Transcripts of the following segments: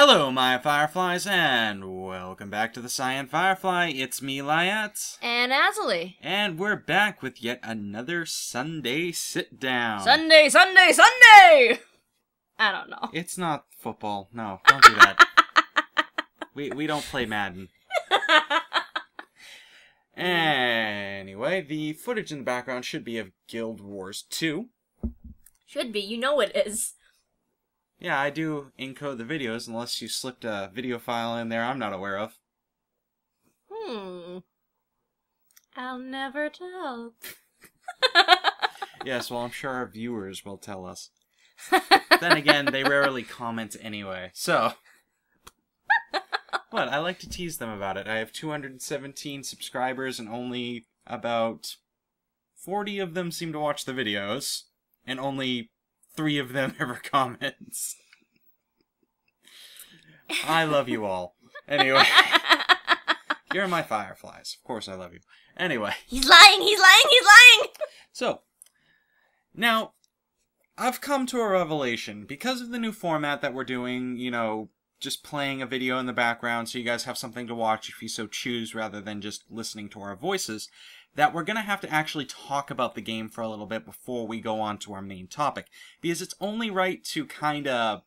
Hello, my fireflies, and welcome back to the TheCyanFirefly. It's me, Lyiat. And Azilie. And we're back with yet another Sunday Sitdown. Sunday, Sunday, Sunday! I don't know. It's not football. No, don't do that. we don't play Madden. Anyway, the footage in the background should be of Guild Wars 2. Should be. You know it is. Yeah, I do encode the videos unless you slipped a video file in there I'm not aware of. I'll never tell. Yes, well, I'm sure our viewers will tell us. Then again, they rarely comment anyway, so... But I like to tease them about it. I have 217 subscribers and only about 40 of them seem to watch the videos, and only 3 of them ever comments. I love you all. Anyway. You're my fireflies. Of course I love you. Anyway. He's lying! He's lying! He's lying! So, now, I've come to a revelation. Because of the new format that we're doing, you know, just playing a video in the background so you guys have something to watch if you so choose rather than just listening to our voices, that we're going to have to actually talk about the game for a little bit before we go on to our main topic. Because it's only right to kind of...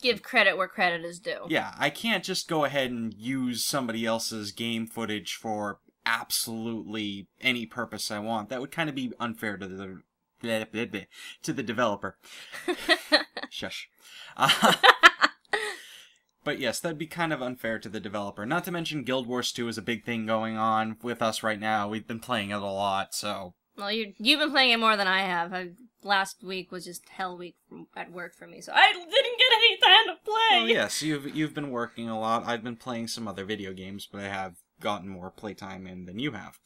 give credit where credit is due. Yeah, I can't just go ahead and use somebody else's game footage for absolutely any purpose I want. That would kind of be unfair to the developer. Shush. But yes, that'd be kind of unfair to the developer. Not to mention Guild Wars 2 is a big thing going on with us right now. We've been playing it a lot, so... Well, you've been playing it more than I have. Last week was just hell week at work for me, so I didn't get any time to play! Well, yes, you've been working a lot. I've been playing some other video games, but I have gotten more playtime in than you have.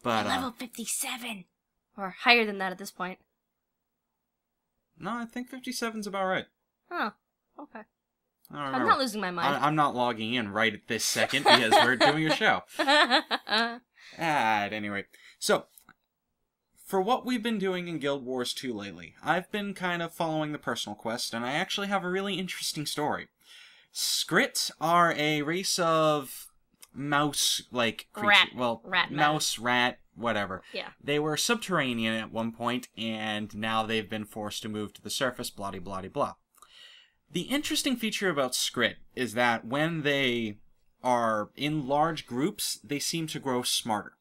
But level 57! Or higher than that at this point. No, I think 57's about right. Oh, okay. I'm not losing my mind. I'm not logging in right at this second because we're doing a show. At any rate. So, for what we've been doing in Guild Wars 2 lately, I've been kind of following the personal quest, and I actually have a really interesting story. Skrit are a race of mouse-like creatures. Mouse, rat, whatever. Yeah. They were subterranean at one point, and now they've been forced to move to the surface, blah-de-blah-de-blah. The interesting feature about Skrit is that when they are in large groups, they seem to grow smarter.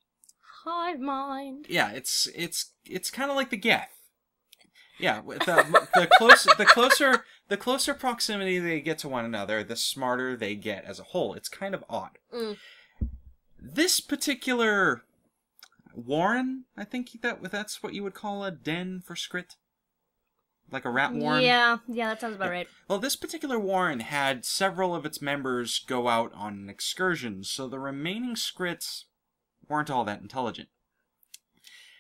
Hive mind. Yeah, it's kind of like the Geth. Yeah, with the closer proximity they get to one another, the smarter they get as a whole. It's kind of odd. This particular warren, I think that's what you would call a den for Skrit. Like a rat warren? Yeah, that sounds about right. Well, this particular warren had several of its members go out on excursions, so the remaining Skrits weren't all that intelligent.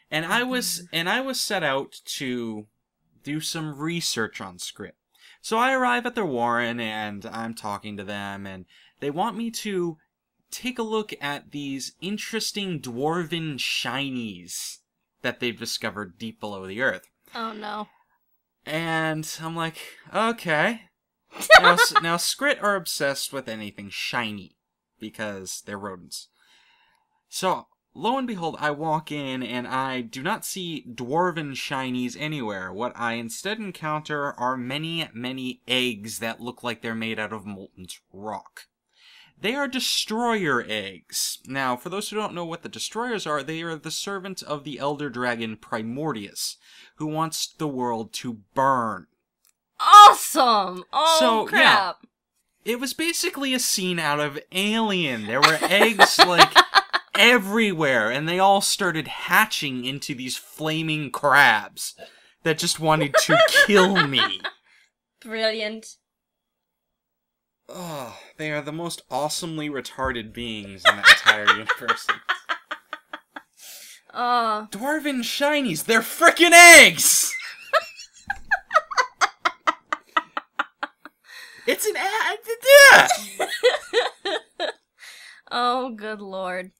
And I was set out to do some research on Skrit. So I arrive at their warren, and I'm talking to them, and they want me to take a look at these interesting dwarven shinies that they've discovered deep below the earth. Oh, no. And I'm like, okay. Now, Skrit are obsessed with anything shiny, because they're rodents. So, lo and behold, I walk in, and I do not see dwarven shinies anywhere. What I instead encounter are many, many eggs that look like they're made out of molten rock. They are destroyer eggs. Now, for those who don't know what the destroyers are, they are the servant of the elder dragon Primordius, who wants the world to burn. Awesome! Oh, crap! Yeah, it was basically a scene out of Alien. There were eggs, like, everywhere, and they all started hatching into these flaming crabs that just wanted to kill me. Brilliant. Oh, they are the most awesomely retarded beings in the entire universe. Dwarven shinies, they're frickin' eggs! It's an Oh, good lord.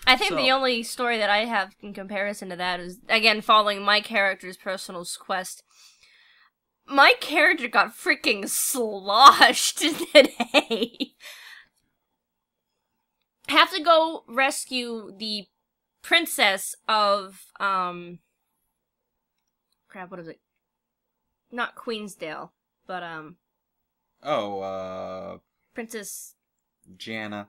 I think the only story that I have in comparison to that is, again, following my character's personal quest. my character got freaking sloshed today. Have to go rescue the princess of, crap, what is it? Not Queensdale, but, Princess Janna's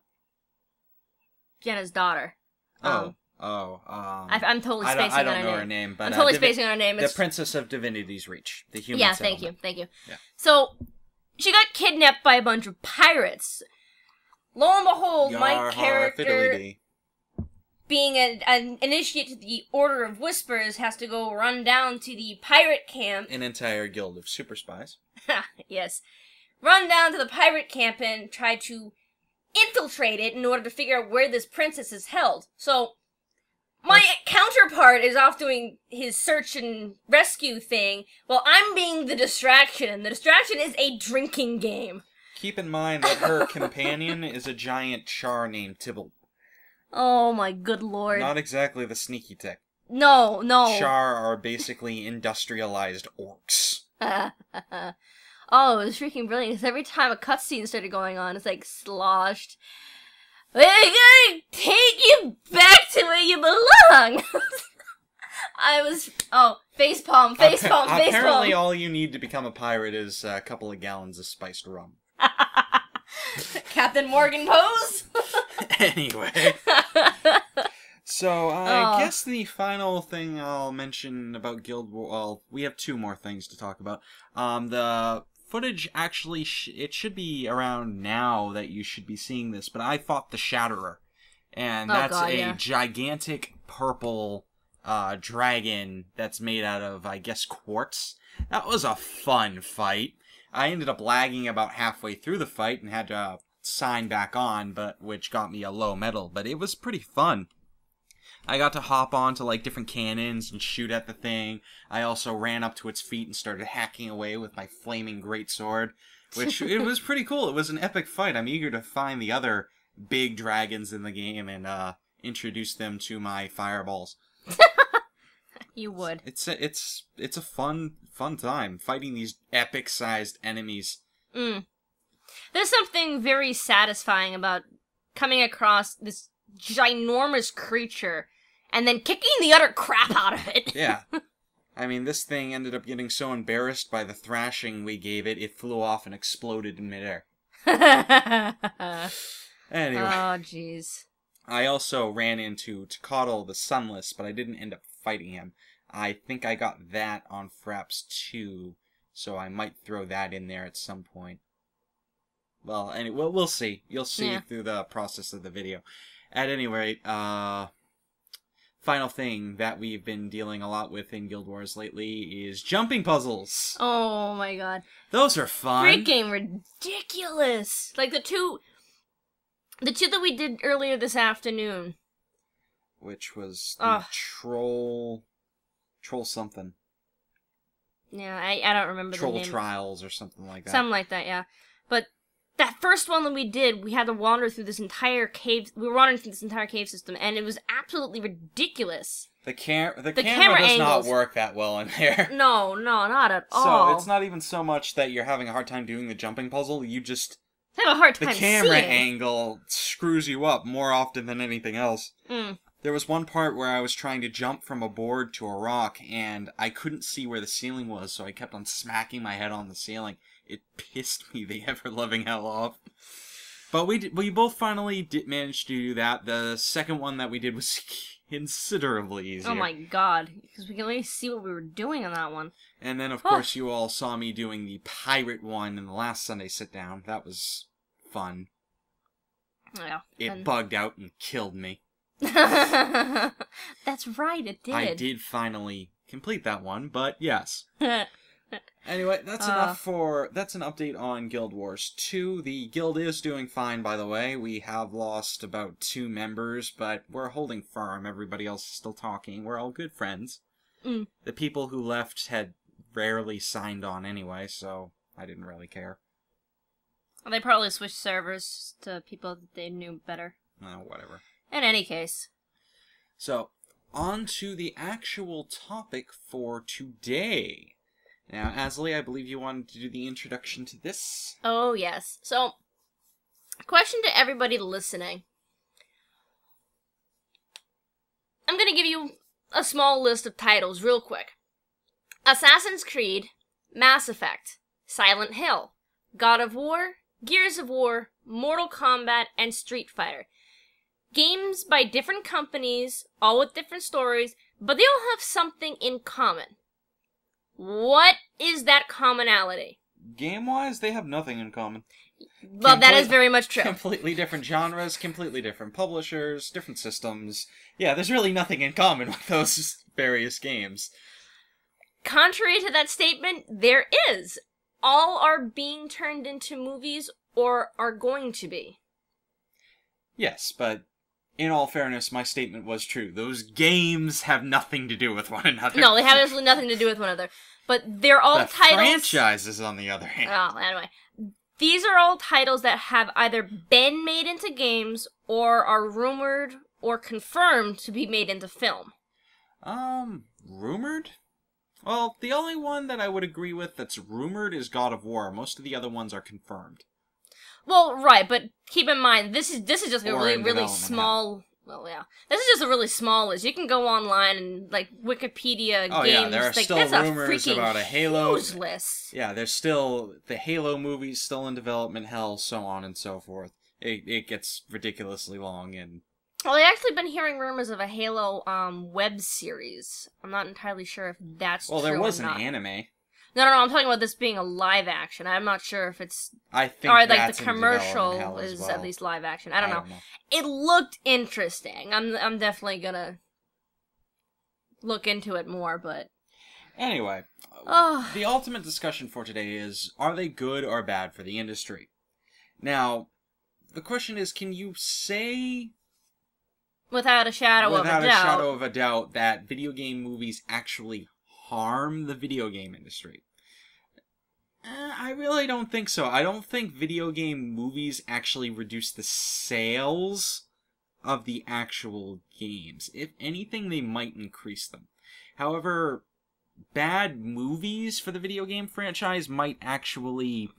daughter. I'm totally spacing I don't know her name, but I'm totally spacing on her name. The Princess of Divinity's Reach, the human. Yeah, settlement. thank you. Yeah. So she got kidnapped by a bunch of pirates. Lo and behold, my character, being an initiate to the Order of Whispers, has to go run down to the pirate camp. An entire guild of super spies. Yes. Run down to the pirate camp and try to infiltrate it in order to figure out where this princess is held. So, my counterpart is off doing his search and rescue thing, while I'm being the distraction, and the distraction is a drinking game. Keep in mind that her companion is a giant char named Tybalt. Oh my good lord. Not exactly the sneaky tech. No. Char are basically industrialized orcs. Oh, it was freaking brilliant, because every time a cutscene started going on, it's like sloshed. We're gonna take you back to where you belong! Facepalm. Apparently all you need to become a pirate is a couple of gallons of spiced rum. Captain Morgan pose? Anyway. So, I guess the final thing I'll mention about Guild Wars... Well, we have two more things to talk about. The footage actually... it should be around now that you should be seeing this, but I fought the Shatterer. And that's gigantic purple dragon that's made out of, I guess, quartz. That was a fun fight. I ended up lagging about halfway through the fight and had to sign back on, which got me a low medal, but it was pretty fun. I got to hop onto like different cannons and shoot at the thing. I also ran up to its feet and started hacking away with my flaming greatsword, which it was pretty cool. It was an epic fight. I'm eager to find the other big dragons in the game and introduce them to my fireballs. You would. It's a fun time fighting these epic-sized enemies. There's something very satisfying about coming across this ginormous creature and then kicking the utter crap out of it. Yeah. I mean, this thing ended up getting so embarrassed by the thrashing we gave it, it flew off and exploded in midair. Anyway. Oh, jeez. I also ran into Tocatl the Sunless, but I didn't end up fighting him. I think I got that on Fraps 2, so I might throw that in there at some point. Well, anyway, we'll see. You'll see through the process of the video. At any rate, final thing that we've been dealing a lot with in Guild Wars lately is jumping puzzles. Oh my god. Those are fun. Freaking ridiculous. Like the two that we did earlier this afternoon. Which was the troll something. Yeah, I don't remember the name. Troll Trials or something like that. Something like that, yeah. But that first one that we did, we had to wander through this entire cave. We were wandering through this entire cave system, and it was absolutely ridiculous. The camera does not work that well in there. No, not at all. So it's not even so much that you're having a hard time doing the jumping puzzle. You just have a hard time seeing. The camera angle screws you up more often than anything else. There was one part where I was trying to jump from a board to a rock, and I couldn't see where the ceiling was, so I kept on smacking my head on the ceiling. It pissed me the ever-loving hell off. But we both finally manage to do that. The second one that we did was considerably easier. Oh my god, because we can only see what we were doing on that one. And then, of course, you all saw me doing the pirate one in the last Sunday Sitdown. That was fun. Yeah. It bugged out and killed me. That's right, it did. I did finally complete that one, but yes. Anyway, that's enough for... That's an update on Guild Wars 2. The guild is doing fine, by the way. We have lost about 2 members, but we're holding firm. Everybody else is still talking. We're all good friends. The people who left had rarely signed on anyway, so I didn't really care. Well, they probably switched servers to people that they knew better. Whatever. In any case. So, on to the actual topic for today. Now, Azilie, I believe you wanted to do the introduction to this. Oh, yes. So, question to everybody listening. I'm going to give you a small list of titles real quick. Assassin's Creed, Mass Effect, Silent Hill, God of War, Gears of War, Mortal Kombat, and Street Fighter. Games by different companies, all with different stories, but they all have something in common. What is that commonality? Game-wise, they have nothing in common. Well, that is very much true. Completely different genres, completely different publishers, different systems. Yeah, there's really nothing in common with those various games. Contrary to that statement, there is. All are being turned into movies or are going to be. Yes, but in all fairness, my statement was true. Those games have nothing to do with one another. No, they have absolutely nothing to do with one another. But they're all the titles... franchises, on the other hand. Oh, anyway. These are all titles that have either been made into games or are rumored or confirmed to be made into film. Rumored? Well, the only one that I would agree with that's rumored is God of War. Most of the other ones are confirmed. Well, right, but keep in mind, this is just a Or really, in really development, small... Well, yeah. This is just a really small list. You can go online and, like, Wikipedia Oh, games. yeah, there are like, still that's rumors a about a Halo... huge list. Yeah, there's still... The Halo movies still in development, hell, so on and so forth. It gets ridiculously long, and... Well, I've actually been hearing rumors of a Halo, web series. I'm not entirely sure if that's true or not. Well, there was an anime. No, I'm talking about this being a live action. I'm not sure if it's... I think or, like, that's the in development commercial hell as is well. at least live action. I don't know. It looked interesting. I'm definitely gonna look into it more, but... Anyway, the ultimate discussion for today is, are they good or bad for the industry? Now, the question is, can you say... Without a shadow of a doubt that video game movies actually harm the video game industry? I really don't think so. I don't think video game movies actually reduce the sales of the actual games. If anything, they might increase them. However, bad movies for the video game franchise might actually...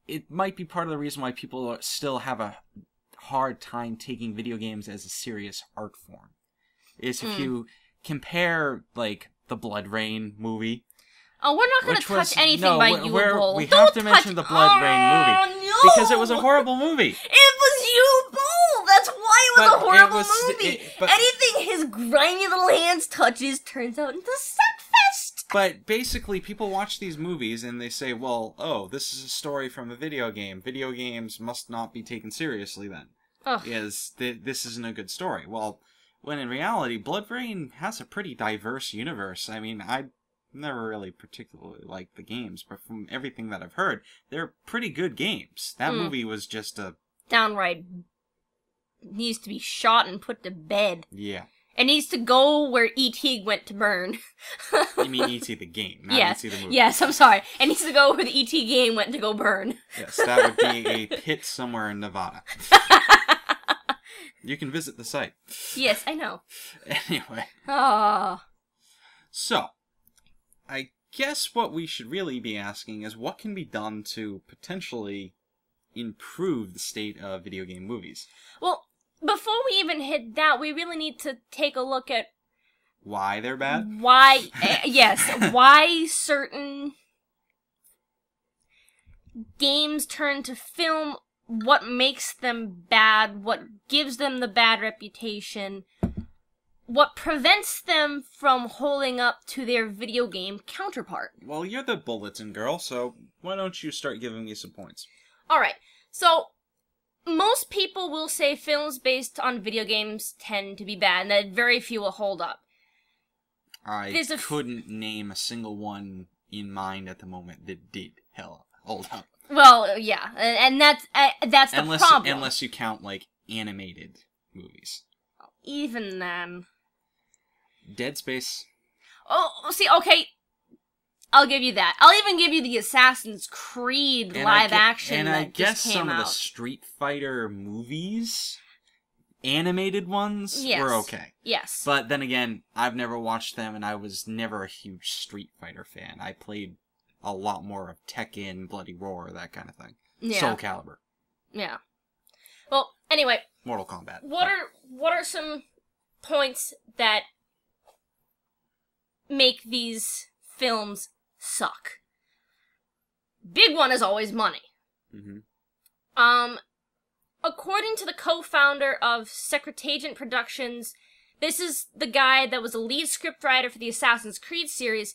It might be part of the reason why people still have a hard time taking video games as a serious art form. Is if you compare, like, the Blood Rain movie... Oh, we're not going to touch anything by you, Bull. We have to mention the Blood Rain movie. No! Because it was a horrible movie. It was you, Bull! That's why it was a horrible movie. But anything his grimy little hands touches turns out into suckfest. But basically, people watch these movies and they say, well, oh, this is a story from a video game. Video games must not be taken seriously then. Because this isn't a good story. Well, when in reality, Blood Rain has a pretty diverse universe. I mean, I never really particularly liked the games, but from everything that I've heard, they're pretty good games. That movie was just a... Downright needs to be shot and put to bed. Yeah. It needs to go where E.T. went to burn. You mean E.T. the game, not yes. E.T. the movie. Yes, I'm sorry. It needs to go where the E.T. game went to go burn. Yes, that would be a pit somewhere in Nevada. You can visit the site. Yes, I know. Anyway. So, I guess what we should really be asking is what can be done to potentially improve the state of video game movies? Well, before we even hit that, we really need to take a look at... Why they're bad? Why, yes, why certain games turn to film, what makes them bad, what gives them the bad reputation, what prevents them from holding up to their video game counterpart. Well, you're the bulletin girl, so why don't you start giving me some points? Alright, so most people will say films based on video games tend to be bad, and that very few will hold up. I couldn't name a single one in mind at the moment that did hold up. Well, yeah, and that's the problem. Unless you count, like, animated movies. Even then. Dead Space. Oh, see, okay, I'll give you that. I'll even give you the Assassin's Creed live action that just came out. And I guess some of the Street Fighter movies, animated ones Yes. were okay. Yes. But then again, I've never watched them, and I was never a huge Street Fighter fan. I played a lot more of Tekken, Bloody Roar, that kind of thing. Yeah. Soul Calibur. Yeah. Well, anyway. Mortal Kombat. What are some points that make these films suck? Big one is always money. Mm-hmm. According to the co-founder of Secretagent Productions, this is the guy that was the lead scriptwriter for the Assassin's Creed series.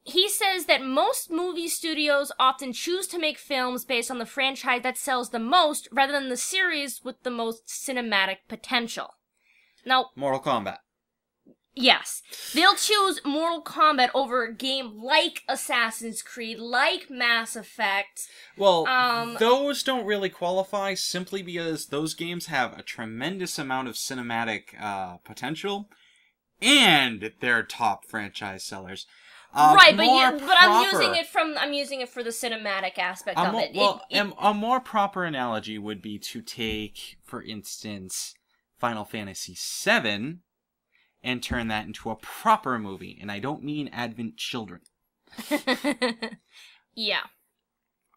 He says that most movie studios often choose to make films based on the franchise that sells the most, rather than the series with the most cinematic potential. Now, Mortal Kombat. yes, they'll choose Mortal Kombat over a game like Assassin's Creed, like Mass Effect. Well, those don't really qualify simply because those games have a tremendous amount of cinematic potential, and they're top franchise sellers. Right, but I'm using it for the cinematic aspect of it. A more proper analogy would be to take, for instance, Final Fantasy VII and turn that into a proper movie, and I don't mean Advent Children. Yeah.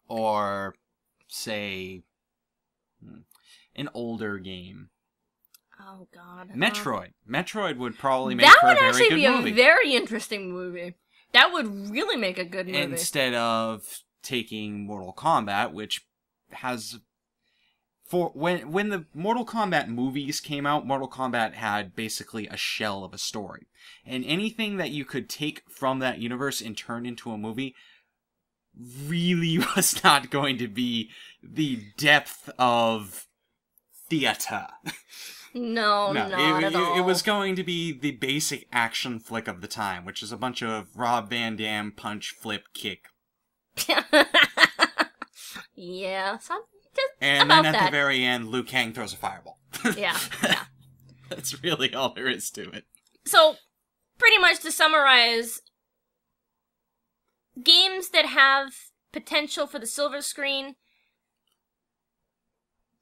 Or, say, an older game. Oh, God. Metroid. Metroid would probably make for a very good movie. That would actually be a very interesting movie. That would really make a good movie. Instead of taking Mortal Kombat, which has... When the Mortal Kombat movies came out, Mortal Kombat had basically a shell of a story. And anything that you could take from that universe and turn into a movie really was not going to be the depth of theater. No, not at all. It was going to be the basic action flick of the time, which is a bunch of Rob Van Dam punch, flip, kick. Yeah, and then at the very end, Liu Kang throws a fireball. Yeah. That's really all there is to it. So, pretty much to summarize, games that have potential for the silver screen,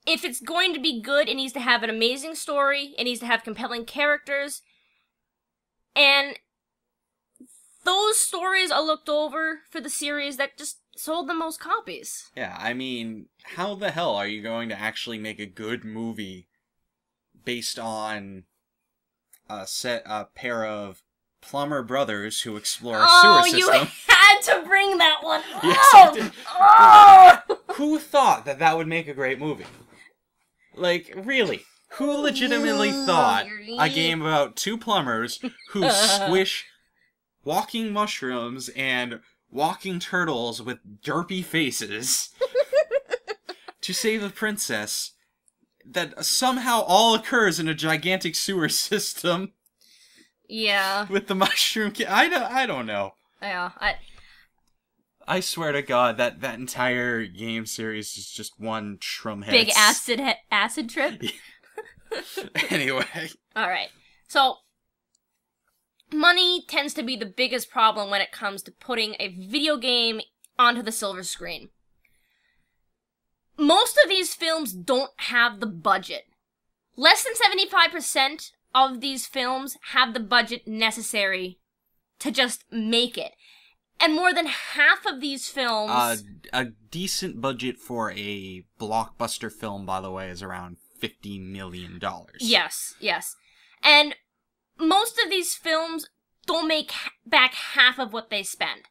if it's going to be good, it needs to have an amazing story, it needs to have compelling characters, and those stories are looked over for the series that just sold the most copies. Yeah, I mean, how the hell are you going to actually make a good movie based on a pair of plumber brothers who explore a sewer system? Oh, you had to bring that one! Yes, I did. Oh! Who thought that would make a great movie? Like, really? Who legitimately thought a game about two plumbers who squish walking mushrooms and walking turtles with derpy faces to save a princess that somehow all occurs in a gigantic sewer system? Yeah. With the mushroom I don't know. Yeah, I swear to God that entire game series is just one shroomhead. Big acid trip? Anyway. Alright. So, money tends to be the biggest problem when it comes to putting a video game onto the silver screen. Most of these films don't have the budget. Less than 75% of these films have the budget necessary to just make it. And more than half of these films... a decent budget for a blockbuster film, by the way, is around $50 million. Yes. And most of these films don't make back half of what they spend.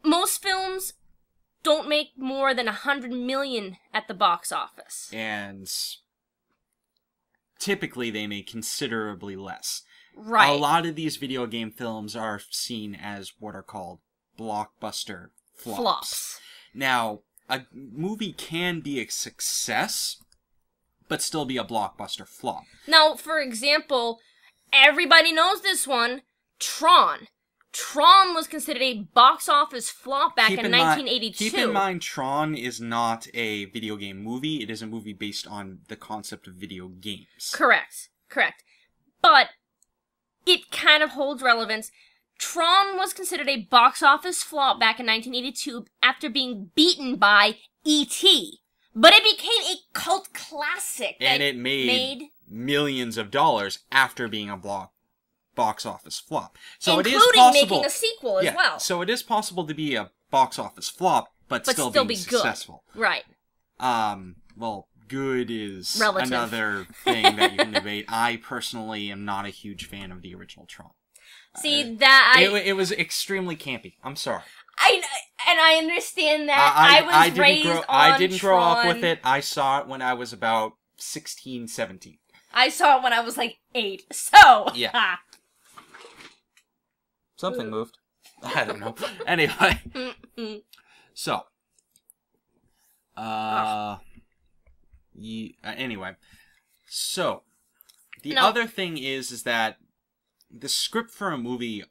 Most films don't make more than $100 million at the box office. And typically they make considerably less. Right. A lot of these video game films are seen as what are called blockbuster flops. Now, a movie can be a success, but still be a blockbuster flop. Now, for example, everybody knows this one, Tron. Tron was considered a box office flop back in 1982. Keep in mind, Tron is not a video game movie. It is a movie based on the concept of video games. Correct. But it kind of holds relevance. Tron was considered a box office flop back in 1982 after being beaten by E.T., But it became a cult classic. And it made millions of dollars after being a box office flop. So including it is possible, making a sequel as well. So it is possible to be a box office flop, but still be successful. Good. Right. Well, good is relative. Another thing that you can debate. I personally am not a huge fan of the original Tron. See, it was extremely campy. I'm sorry. I understand that. I didn't grow up with it. I saw it when I was about 16, 17. I saw it when I was like 8. So yeah. Something moved. I don't know. Anyway. So. Anyway. So. The other thing is that the script for a movie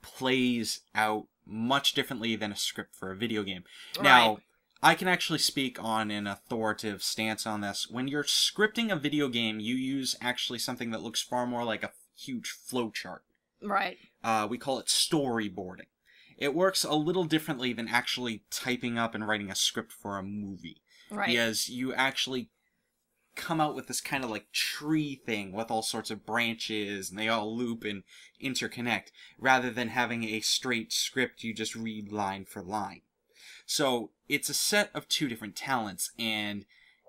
plays out much differently than a script for a video game. Right. Now, I can actually speak on an authoritative stance on this. When you're scripting a video game, you use actually something that looks far more like a huge flowchart. Right. We call it storyboarding. It works a little differently than actually typing up and writing a script for a movie. Right. Because you actually come out with this kind of like tree thing with all sorts of branches and they all loop and interconnect rather than having a straight script you just read line for line. So it's a set of two different talents and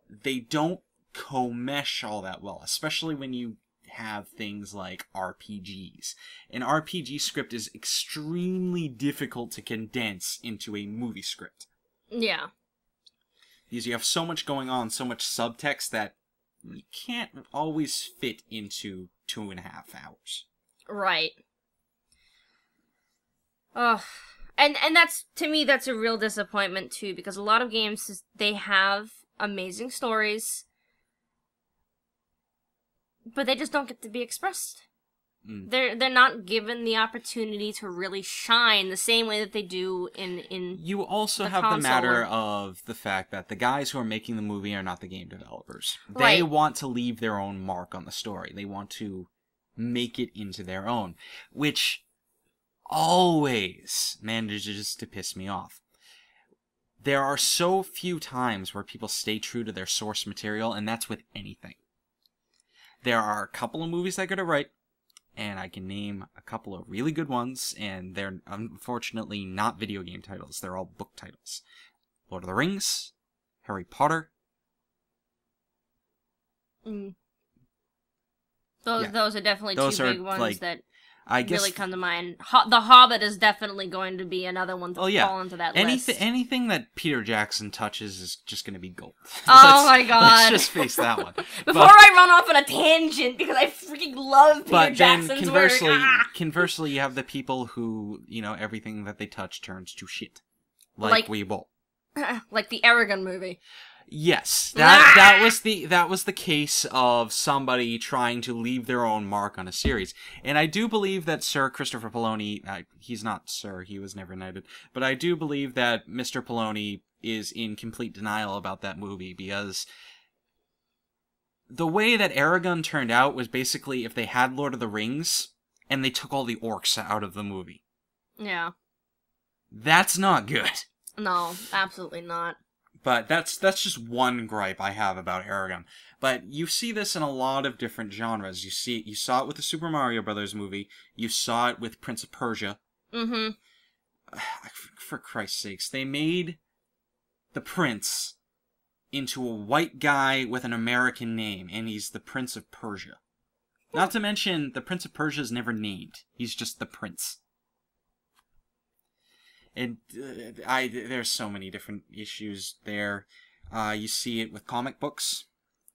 they don't co-mesh all that well, especially when you have things like RPGs. An RPG script is extremely difficult to condense into a movie script. Yeah. Because you have so much going on, so much subtext that you can't always fit into 2.5 hours. Right. Ugh. And that's, to me, that's a real disappointment, too, because a lot of games, they have amazing stories, but they just don't get to be expressed. They're not given the opportunity to really shine the same way that they do in You also have the matter of the fact that the guys who are making the movie are not the game developers. They want to leave their own mark on the story. They want to make it into their own, which always manages to piss me off. There are so few times where people stay true to their source material, and that's with anything. There are a couple of movies that get it right, and I can name a couple of really good ones, and they're unfortunately not video game titles. They're all book titles. Lord of the Rings, Harry Potter. Those are definitely two big ones that I guess really come to mind. The Hobbit is definitely going to be another one to fall into that list. Anything that Peter Jackson touches is just going to be gold. Oh my god. Let's just face that one. Before I run off on a tangent, because I freaking love Peter Jackson's work. Conversely, you have the people who, everything that they touch turns to shit. Like Weeble. Like the Aragon movie. Yes, that was the case of somebody trying to leave their own mark on a series, and I do believe that Sir Christopher Poloni, he's not Sir, he was never knighted, but I do believe that Mr. Poloni is in complete denial about that movie because the way that Aragon turned out was basically if they had Lord of the Rings and they took all the orcs out of the movie. Yeah, that's not good. No, absolutely not. But that's just one gripe I have about Aragon. But you see this in a lot of different genres. You saw it with the Super Mario Brothers movie. You saw it with Prince of Persia. Mm-hmm. For Christ's sakes, they made the prince into a white guy with an American name, and he's the Prince of Persia. Not to mention, the Prince of Persia is never named. He's just the prince. And there's so many different issues there. You see it with comic books.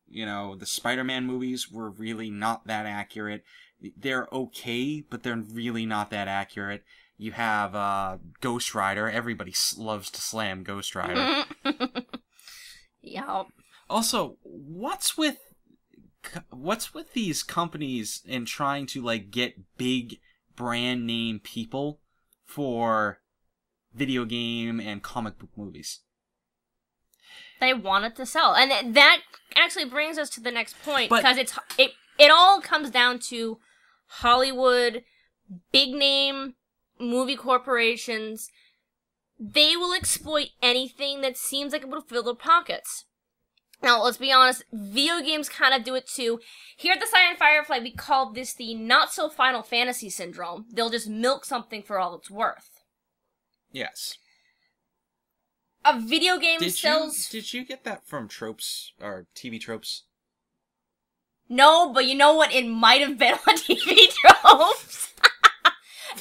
The Spider-Man movies were really not that accurate. They're okay, but they're really not that accurate. You have Ghost Rider. Everybody loves to slam Ghost Rider. Yeah. Also, what's with these companies and trying to get big brand name people for video game and comic book movies? They want it to sell, and that actually brings us to the next point, because it all comes down to Hollywood, big name movie corporations. They will exploit anything that seems like it will fill their pockets. Now, let's be honest, video games kind of do it too. Here at the TheCyanFirefly, we call this the not-so-Final Fantasy syndrome. They'll just milk something for all it's worth. Yes. A video game sells... Did you get that from Tropes, or TV Tropes? No, but you know what? It might have been on TV Tropes.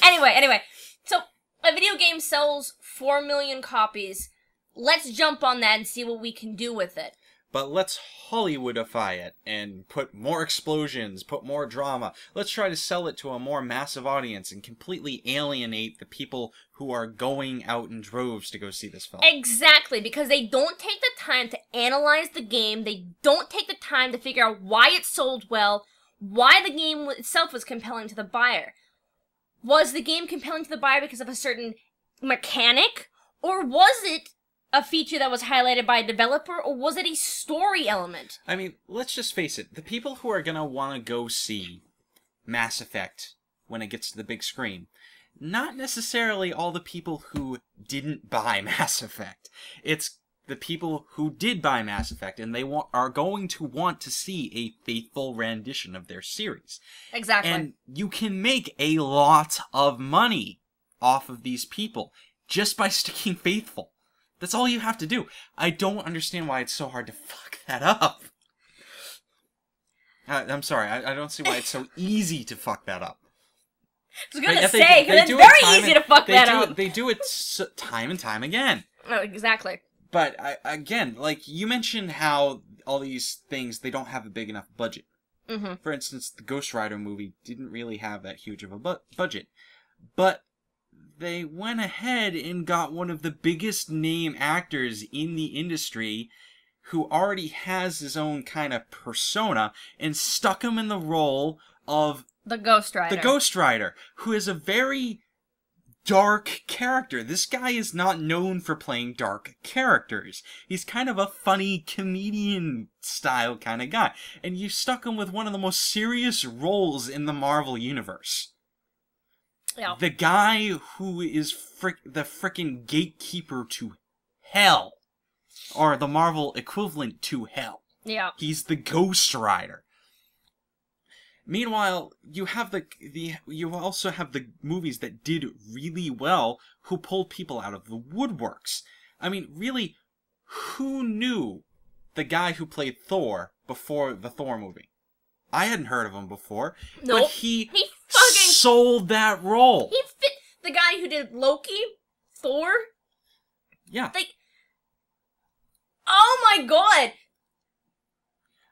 Anyway. So, a video game sells 4 million copies. Let's jump on that and see what we can do with it. But let's Hollywoodify it and put more explosions, put more drama. Let's try to sell it to a more massive audience and completely alienate the people who are going out in droves to go see this film. Exactly, because they don't take the time to analyze the game. They don't take the time to figure out why it sold well, why the game itself was compelling to the buyer. Was the game compelling to the buyer because of a certain mechanic? Or was it a feature that was highlighted by a developer, or was it a story element? I mean, let's just face it. The people who are going to want to go see Mass Effect when it gets to the big screen, not necessarily all the people who didn't buy Mass Effect. It's the people who did buy Mass Effect, and they are going to want to see a faithful rendition of their series. Exactly. And you can make a lot of money off of these people just by sticking faithful. That's all you have to do. I don't understand why it's so hard to fuck that up. I'm sorry, I don't see why it's so easy to fuck that up. I was gonna say, because it's very easy to fuck that up. They do it time and time again. Oh, exactly. But, again, like, you mentioned how all these things, they don't have a big enough budget. Mm-hmm. For instance, the Ghost Rider movie didn't really have that huge of a budget. But they went ahead and got one of the biggest name actors in the industry who already has his own kind of persona and stuck him in the role of the Ghost Rider. The Ghost Rider, who is a very dark character. This guy is not known for playing dark characters. He's kind of a funny comedian style kind of guy. And you stuck him with one of the most serious roles in the Marvel universe. Yeah. The guy who is the frickin' gatekeeper to hell. Or the Marvel equivalent to hell. Yeah. He's the Ghost Rider. Meanwhile, you also have the movies that did really well who pulled people out of the woodworks. I mean, really, who knew the guy who played Thor before the Thor movie? I hadn't heard of him before, nope. But he fucking sold that role. He fit the guy who did Loki, Thor. Yeah. Like, oh my god!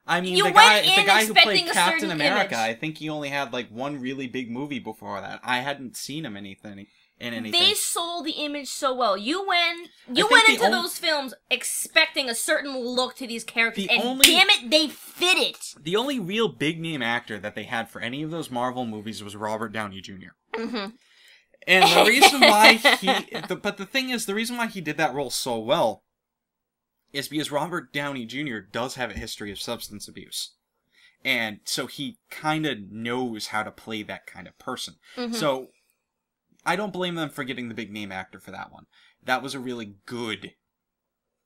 I mean, the guy who played Captain America, I think he only had like one really big movie before that. I hadn't seen him in anything. They sold the image so well. You went into those films expecting a certain look to these characters, and damn it, they fit it. The only real big name actor that they had for any of those Marvel movies was Robert Downey Jr. Mm-hmm. And the reason why the reason why he did that role so well is because Robert Downey Jr. does have a history of substance abuse. And so he kind of knows how to play that kind of person. Mm-hmm. So I don't blame them for getting the big name actor for that one. That was a really good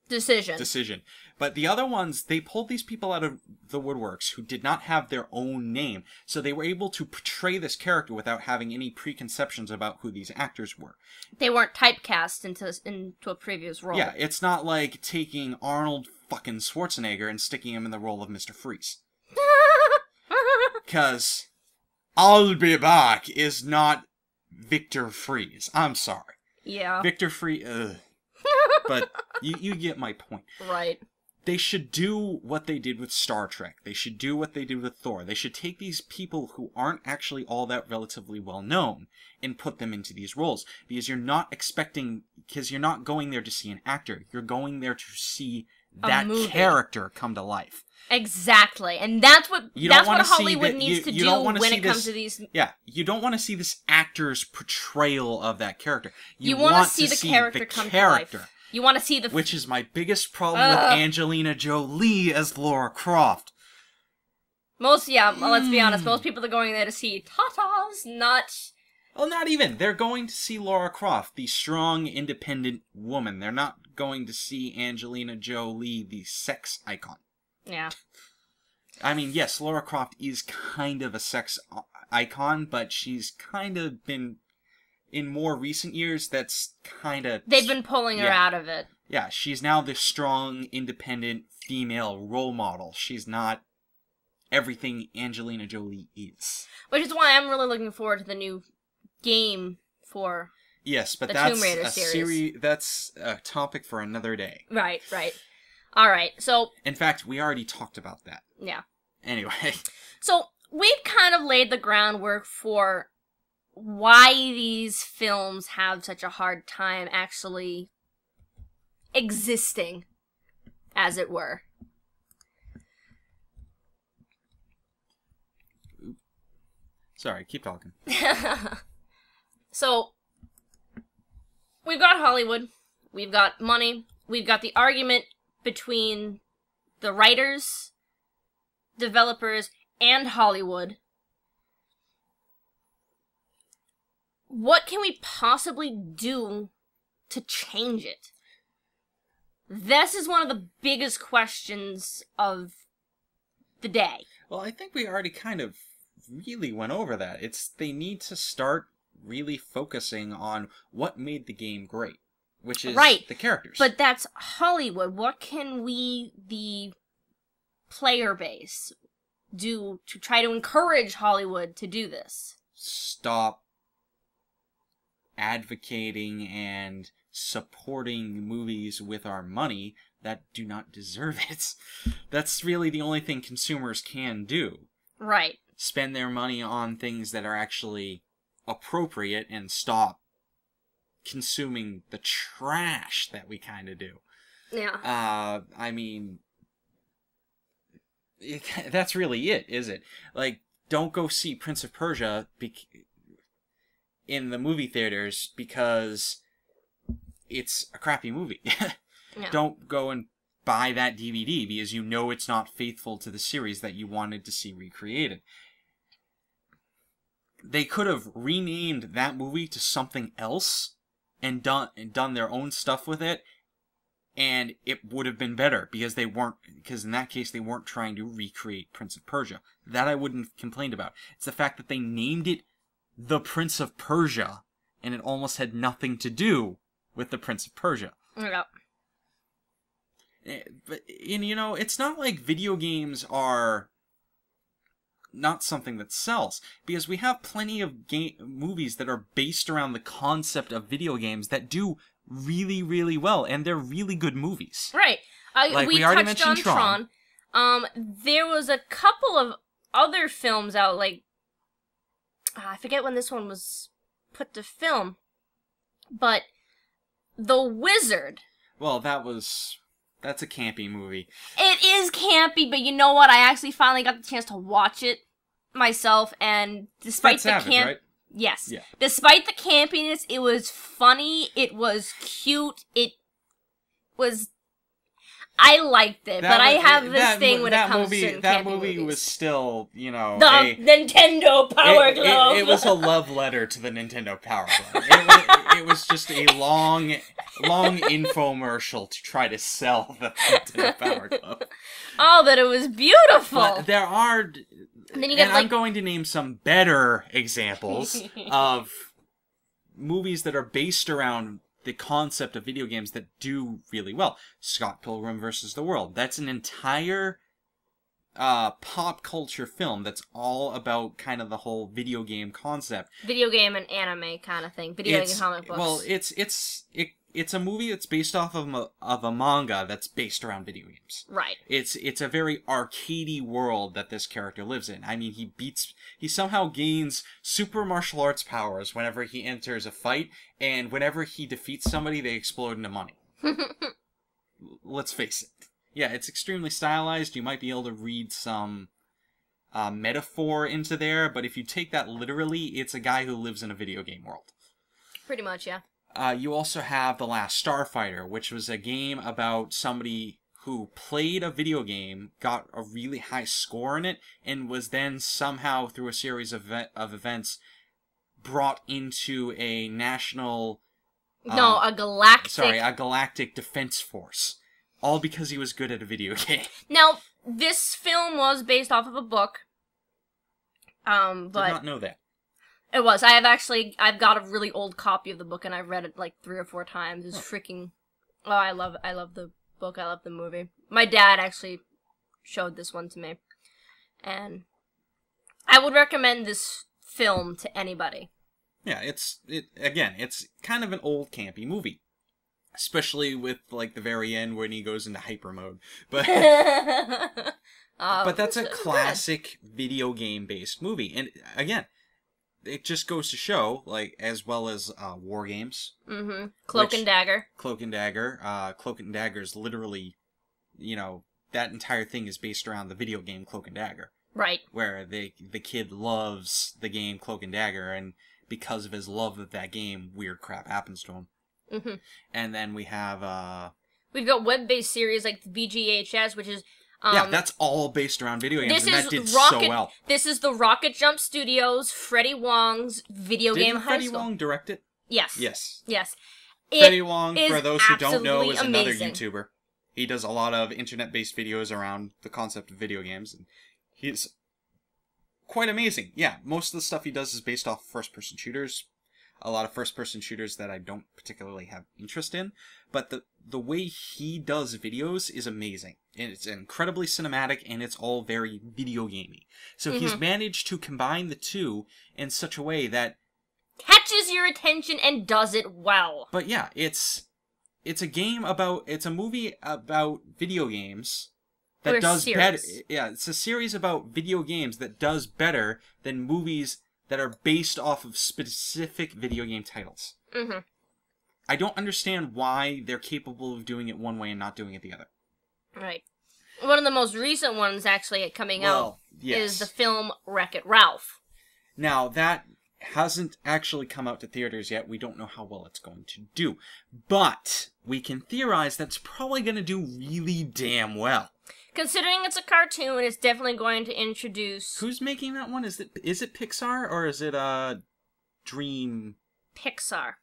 decision. But the other ones, they pulled these people out of the woodworks who did not have their own name. So they were able to portray this character without having any preconceptions about who these actors were. They weren't typecast into a previous role. Yeah, it's not like taking Arnold fucking Schwarzenegger and sticking him in the role of Mr. Freeze. Because I'll be back is not Victor Freeze. I'm sorry. Yeah. Victor Freeze, but you get my point. Right. They should do what they did with Star Trek. They should do what they did with Thor. They should take these people who aren't actually all that relatively well known and put them into these roles. Because you're not going there to see an actor. You're going there to see that character come to life. Exactly. And that's what Hollywood needs to do when it comes to these... Yeah, you don't want to see this actor's portrayal of that character. You want to see the character come to life. You want to see the... Which is my biggest problem with Angelina Jolie as Lara Croft. Let's be honest, most people are going there to see tatas, not... Well, not even. They're going to see Lara Croft, the strong, independent woman. They're not going to see Angelina Jolie, the sex icon. Yeah. I mean, yes, Lara Croft is kind of a sex icon, but she's kind of been, in more recent years, that's kind of... They've been pulling her out of it. Yeah, she's now the strong, independent female role model. She's not everything Angelina Jolie is. Which is why I'm really looking forward to the new game for yes, but the that's Tomb Raider a series. That's a topic for another day. Right. Alright, so... In fact, we already talked about that. Yeah. Anyway. So, we've kind of laid the groundwork for why these films have such a hard time actually existing, as it were. Sorry, keep talking. So, we've got Hollywood, we've got money, we've got the argument between the writers, developers, and Hollywood. What can we possibly do to change it? This is one of the biggest questions of the day. Well, I think we already kind of really went over that. They need to start really focusing on what made the game great, which is the characters. But that's Hollywood. What can we, the player base, do to try to encourage Hollywood to do this? Stop advocating and supporting movies with our money that do not deserve it. That's really the only thing consumers can do. Right. Spend their money on things that are actually appropriate and stop consuming the trash that we kind of do. Yeah. I mean, that's really it, is it? Like, don't go see Prince of Persia in the movie theaters because it's a crappy movie. Yeah. Don't go and buy that DVD because you know it's not faithful to the series that you wanted to see recreated. They could have renamed that movie to something else and done their own stuff with it, and it would have been better because in that case they weren't trying to recreate Prince of Persia. That I wouldn't have complained about. It's the fact that they named it The Prince of Persia, and it almost had nothing to do with the Prince of Persia. Yeah. But, and you know, it's not like video games are not something that sells, because we have plenty of movies that are based around the concept of video games that do really, really well, and they're really good movies. Right. Like we already mentioned Tron. There was a couple of other films out, like, I forget when this one was put to film, but The Wizard. Well, that's a campy movie. It is campy, but you know what? I actually finally got the chance to watch it myself, and despite the Savage, right? Yes. Yeah. Despite the campiness, it was funny, it was cute, it was... I liked it, but I have this thing when it comes to campy that movie movies. Was still, you know... The Nintendo Power Glove! It was a love letter to the Nintendo Power Glove. It was just a long infomercial to try to sell the Nintendo Power Glove. Oh, but it was beautiful! But there are... And then you get, I'm going to name some better examples of movies that are based around the concept of video games that do really well. Scott Pilgrim vs. the World. That's an entire pop culture film that's all about kind of the whole video game concept. Video game and anime kind of thing. Video game comic books. Well, it's a movie that's based off of a manga that's based around video games. Right. It's a very arcadey world that this character lives in. I mean, he somehow gains super martial arts powers whenever he enters a fight, and whenever he defeats somebody, they explode into money. Let's face it. Yeah, it's extremely stylized. You might be able to read some metaphor into there, but if you take that literally, it's a guy who lives in a video game world. Pretty much, yeah. You also have The Last Starfighter, which was a game about somebody who played a video game, got a really high score in it, and was then somehow, through a series of events, brought into a national... a galactic... Sorry, a galactic defense force. All because he was good at a video game. Now, this film was based off of a book. But Did not know that. it was. I've got a really old copy of the book, and I've read it like 3 or 4 times. It's freaking. Oh, I love the book. I love the movie. My dad actually showed this one to me, and I would recommend this film to anybody. Yeah, it's kind of an old campy movie. Especially with, like, the very end when he goes into hyper mode. But but that's a classic video game-based movie. And, again, it just goes to show, like, as well as war games. Mm-hmm. Cloak and Dagger. Cloak and Dagger. Cloak and Dagger is literally, you know, that entire thing is based around the video game Cloak and Dagger. Right. Where the kid loves the game Cloak and Dagger, and because of his love of that game, weird crap happens to him. Mm-hmm. And then we have we've got web-based series like the VGHS, which is yeah, that's all based around video games, and that did so well. This is the Rocket Jump Studios, Freddie Wong's video game high Freddie school. Wong direct it? Yes. Yes. Yes. Freddie Wong, for those who don't know, is amazing. another YouTuber. He does a lot of internet-based videos around the concept of video games, and he's quite amazing. Yeah, most of the stuff he does is based off first-person shooters. A lot of first-person shooters that I don't particularly have interest in, but the way he does videos is amazing. And it's incredibly cinematic, and it's all very video gamey. So he's managed to combine the two in such a way that catches your attention and does it well. But yeah, it's a movie about video games that does better. Yeah, it's a series about video games that does better than movies that are based off of specific video game titles. Mm-hmm. I don't understand why they're capable of doing it one way and not doing it the other. Right. One of the most recent ones actually coming out yes. is the film Wreck-It Ralph. Now, that hasn't actually come out to theaters yet. We don't know how well it's going to do. But we can theorize that it's probably going to do really damn well. Considering it's a cartoon, it's definitely going to introduce... Who's making that one? Is it Pixar or is it Dream? Pixar.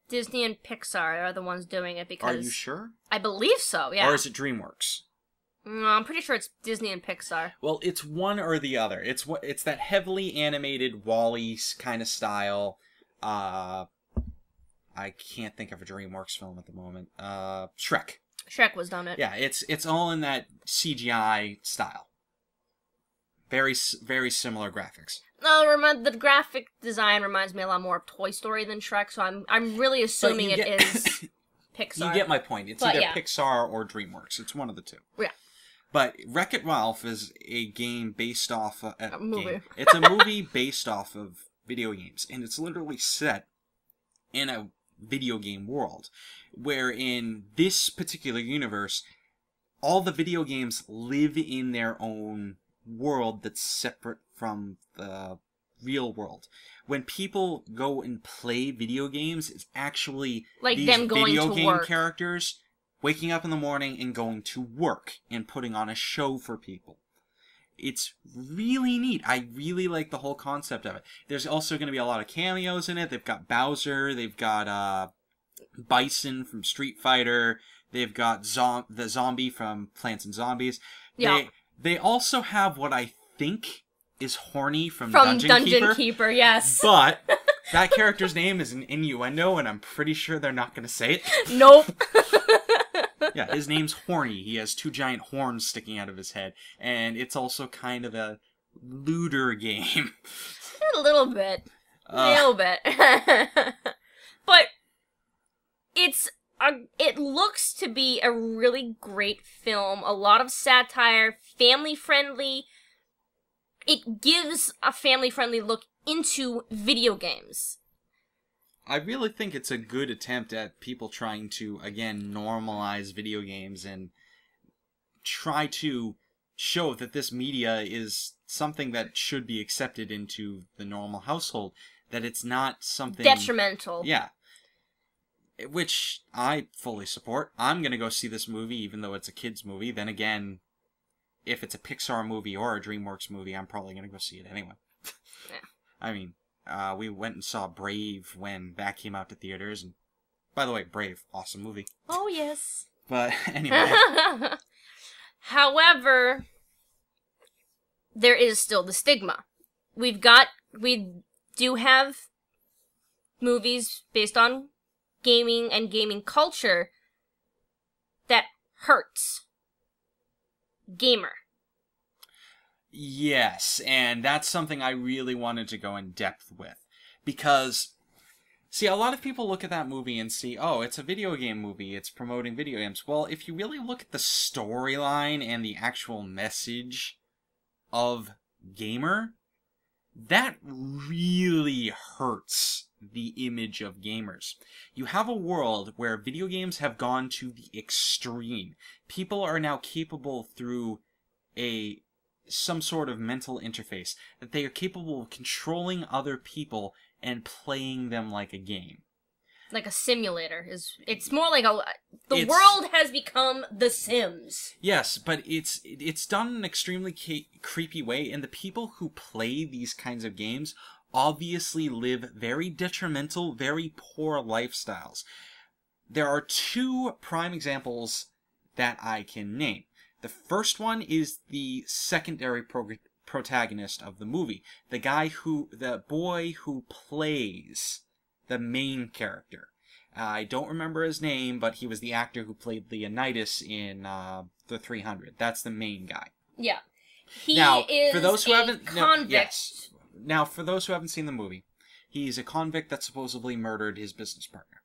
Disney and Pixar are the ones doing it because... Are you sure? I believe so, yeah. Or is it DreamWorks? No, I'm pretty sure it's Disney and Pixar. Well, it's one or the other. It's that heavily animated WALL-E kind of style. I can't think of a DreamWorks film at the moment. Shrek. Shrek was done it. Yeah, it's all in that CGI style. Very, very similar graphics. No, the graphic design reminds me a lot more of Toy Story than Shrek, so I'm really assuming it is Pixar. You get my point. It's either Pixar or DreamWorks. It's one of the two. Yeah. But Wreck-It Ralph is a game based off a movie. It's a movie based off of video games, and it's literally set in a video game world, where in this particular universe, all the video games live in their own world that's separate from the real world. When people go and play video games, it's actually like these them going video to game work. Characters waking up in the morning and going to work and putting on a show for people. It's really neat. I really like the whole concept of it. There's also going to be a lot of cameos in it. They've got Bowser. They've got Bison from Street Fighter. They've got the zombie from Plants and Zombies. Yeah. They also have what I think is Horny from Dungeon Keeper, yes. But that character's name is an innuendo, and I'm pretty sure they're not going to say it. Nope. Yeah, his name's Horny. He has 2 giant horns sticking out of his head, and it's also kind of a looter game. A little bit. But it looks to be a really great film. A lot of satire, family-friendly. It gives a family-friendly look into video games. I really think it's a good attempt at people trying to, again, normalize video games and try to show that this media is something that should be accepted into the normal household. That it's not something... detrimental. Yeah. Which I fully support. I'm going to go see this movie even though it's a kid's movie. Then again, if it's a Pixar movie or a DreamWorks movie, I'm probably going to go see it anyway. Yeah. I mean... we went and saw Brave when that came out to theaters. And by the way, Brave, awesome movie. Oh, yes. But anyway. However, there is still the stigma. We do have movies based on gaming and gaming culture that hurts gamer. Yes, and that's something I really wanted to go in depth with. Because, see, a lot of people look at that movie and see, oh, it's a video game movie, it's promoting video games. Well, if you really look at the storyline and the actual message of gamer, that really hurts the image of gamers. You have a world where video games have gone to the extreme. People are now capable through some sort of mental interface that they are capable of controlling other people and playing them like a game. Like a simulator. It's more like the world has become The Sims. Yes, but it's done in an extremely creepy way, and the people who play these kinds of games obviously live very detrimental, very poor lifestyles. There are two prime examples that I can name. The first one is the secondary protagonist of the movie. The boy who plays the main character. I don't remember his name, but he was the actor who played Leonidas in the 300. That's the main guy. Yeah. For those who haven't convict. Now, for those who haven't seen the movie, he's a convict that supposedly murdered his business partner.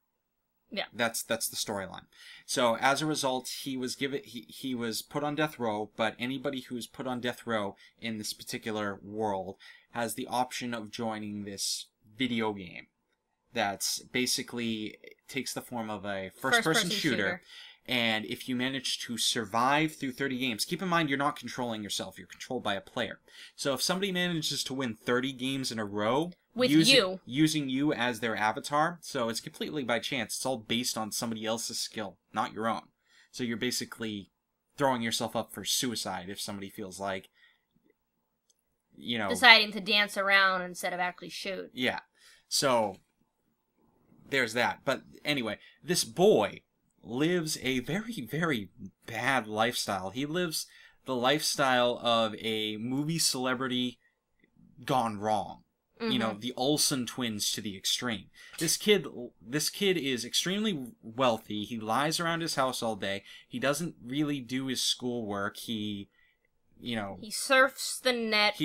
Yeah. That's the storyline. So as a result, he was put on death row, but anybody who's put on death row in this particular world has the option of joining this video game that's basically takes the form of a first-person shooter. And if you manage to survive through 30 games, keep in mind you're not controlling yourself, you're controlled by a player. So if somebody manages to win 30 games in a row using you as their avatar, so it's completely by chance, it's all based on somebody else's skill, not your own. So you're basically throwing yourself up for suicide if somebody feels like, deciding to dance around instead of actually shoot. Yeah. So there's that. But anyway, this boy lives a very, very bad lifestyle. He lives the lifestyle of a movie celebrity gone wrong. Mm-hmm. The Olsen twins to the extreme. This kid is extremely wealthy. He lies around his house all day. He doesn't really do his schoolwork. He surfs the net.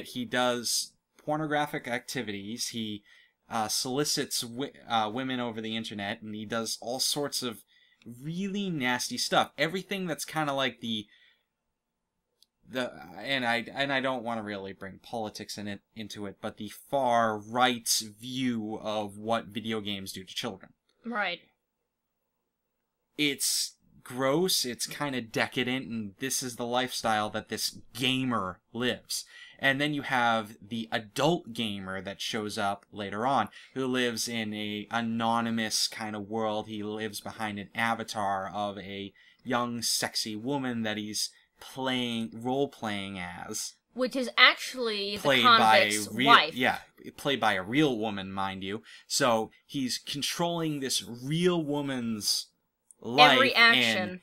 He does pornographic activities. He solicits women over the internet, and he does all sorts of really nasty stuff. Everything that's kind of like and I don't want to really bring politics into it, but the far right's view of what video games do to children. Right. It's gross, it's kind of decadent, and this is the lifestyle that this gamer lives. And then you have the adult gamer that shows up later on, who lives in a anonymous kind of world. He lives behind an avatar of a young, sexy woman that he's role-playing as. Which is actually the convict's wife. Yeah, played by a real woman, mind you. So he's controlling this real woman's life. Every action.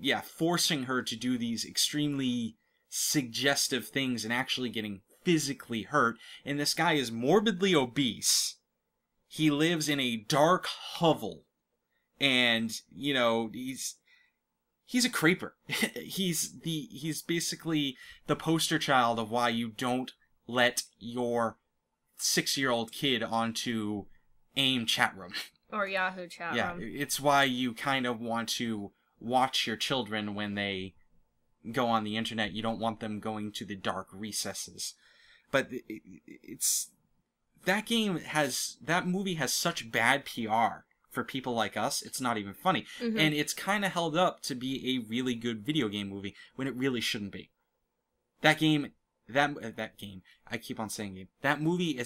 And, forcing her to do these extremely suggestive things and actually getting physically hurt. And this guy is morbidly obese. He lives in a dark hovel. And, he's a creeper. He's basically the poster child of why you don't let your 6-year-old kid onto AIM chat room. Or Yahoo chat room. Yeah, it's why you kind of want to watch your children when they go on the internet. You don't want them going to the dark recesses. But that movie has such bad PR for people like us, it's not even funny. Mm-hmm. And it's kind of held up to be a really good video game movie when it really shouldn't be. That game, I keep on saying game. That movie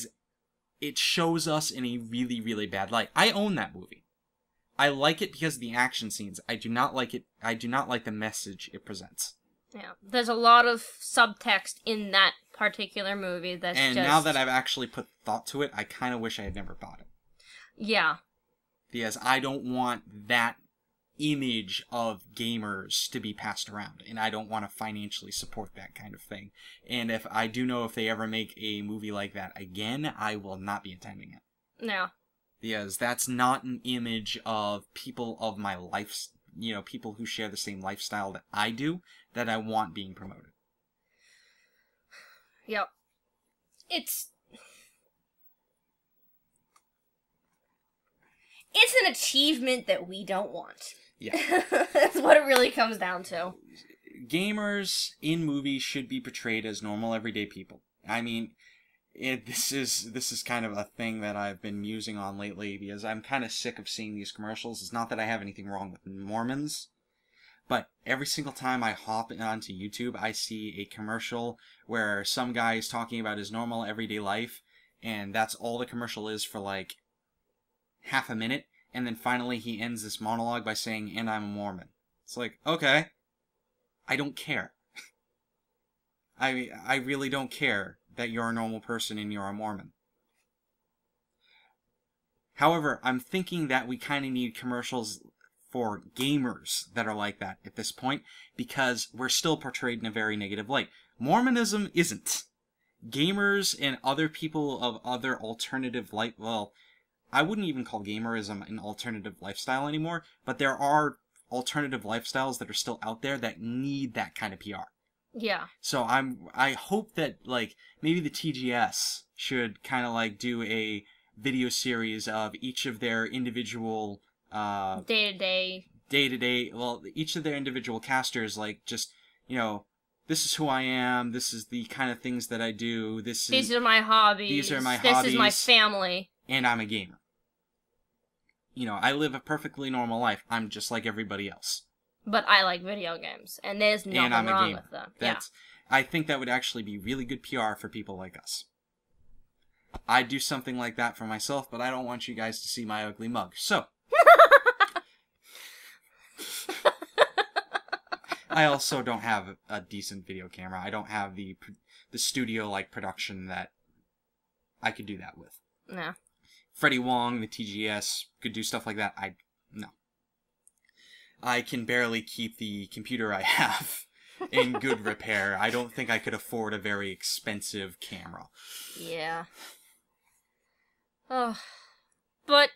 it shows us in a really, really bad light. I own that movie. I like it because of the action scenes. I do not like it. I do not like the message it presents. Yeah, there's a lot of subtext in that particular movie now that I've actually put thought to it, I kind of wish I had never bought it. Yeah. Because I don't want that image of gamers to be passed around, and I don't want to financially support that kind of thing. And if I do know if they ever make a movie like that again, I will not be attending it. No. Because that's not an image of people of my life, people who share the same lifestyle that I do, that I want being promoted. Yep. It's an achievement that we don't want. Yeah. That's what it really comes down to. Gamers in movies should be portrayed as normal, everyday people. I mean, this is kind of a thing that I've been musing on lately, because I'm kind of sick of seeing these commercials. It's not that I have anything wrong with Mormons, but every single time I hop onto YouTube, I see a commercial where some guy is talking about his normal, everyday life, and that's all the commercial is for, like, half a minute, and then finally he ends this monologue by saying, "And I'm a Mormon." It's like, okay, I don't care. I really don't care that you're a normal person and you're a Mormon. However, I'm thinking that we kind of need commercials for gamers that are like that at this point, because we're still portrayed in a very negative light. Mormonism isn't. Gamers and other people of other alternative light, well, I wouldn't even call gamerism an alternative lifestyle anymore, but there are alternative lifestyles that are still out there that need that kind of PR. Yeah. So I hope that, like, maybe the TGS should kind of, like, do a video series of each of their individual day-to-day, well, each of their individual casters, like, just, this is who I am, this is the kind of things that I do, these are my hobbies, this is my family, and I'm a gamer. I live a perfectly normal life. I'm just like everybody else. But I like video games, and there's nothing wrong with them. I think that would actually be really good PR for people like us. I'd do something like that for myself, but I don't want you guys to see my ugly mug. So, I also don't have a decent video camera. I don't have the studio-like production that I could do that with. No. Freddie Wong, the TGS, could do stuff like that. No. I can barely keep the computer I have in good repair. I don't think I could afford a very expensive camera. Yeah. Oh. But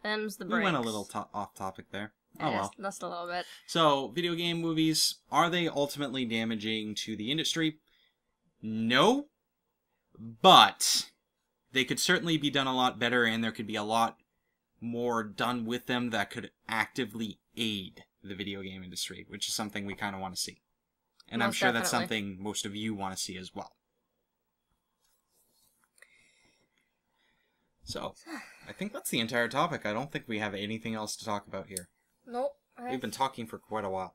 them's the breaks. We went a little off topic there. Oh well. Just a little bit. So, video game movies, are they ultimately damaging to the industry? No. But they could certainly be done a lot better, and there could be a lot more done with them that could actively aid the video game industry, which is something we kind of want to see. And most I'm sure that's something most of you want to see as well. So, I think that's the entire topic. I don't think we have anything else to talk about here. Nope. We've been talking for quite a while.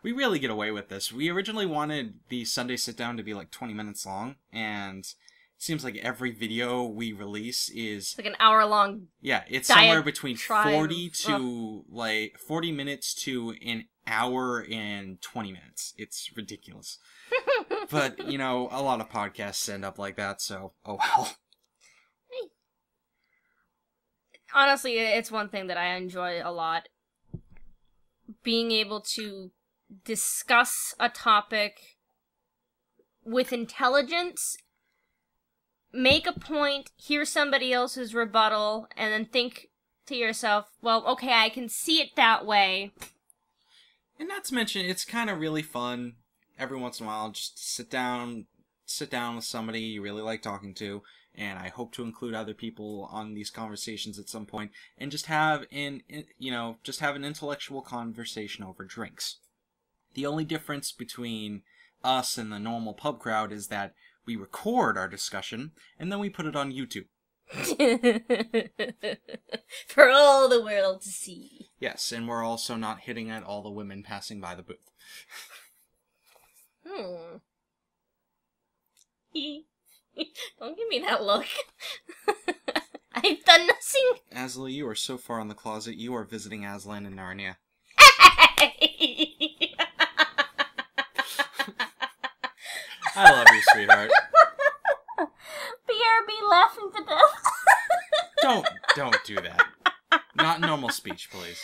We really get away with this. We originally wanted the Sunday Sitdown to be like 20 minutes long, and it seems like every video we release is... It's like an hour-long... Yeah, it's somewhere between 40 minutes to an hour and 20 minutes. It's ridiculous. But, a lot of podcasts end up like that, so, oh well. Honestly, it's one thing that I enjoy a lot. Being able to discuss a topic with intelligence, make a point, hear somebody else's rebuttal, and then think to yourself, well, okay, I can see it that way. And not to mention, it's kind of really fun every once in a while just to sit down with somebody you really like talking to, and I hope to include other people on these conversations at some point, and just have an intellectual conversation over drinks. The only difference between us and the normal pub crowd is that we record our discussion, and then we put it on YouTube. For all the world to see. Yes, and we're also not hitting at all the women passing by the booth. Don't give me that look. I've done nothing. Azilie, you are so far in the closet, you are visiting Aslan in Narnia. I love you, sweetheart. BRB laughing to death. Don't do that. Not normal speech, please.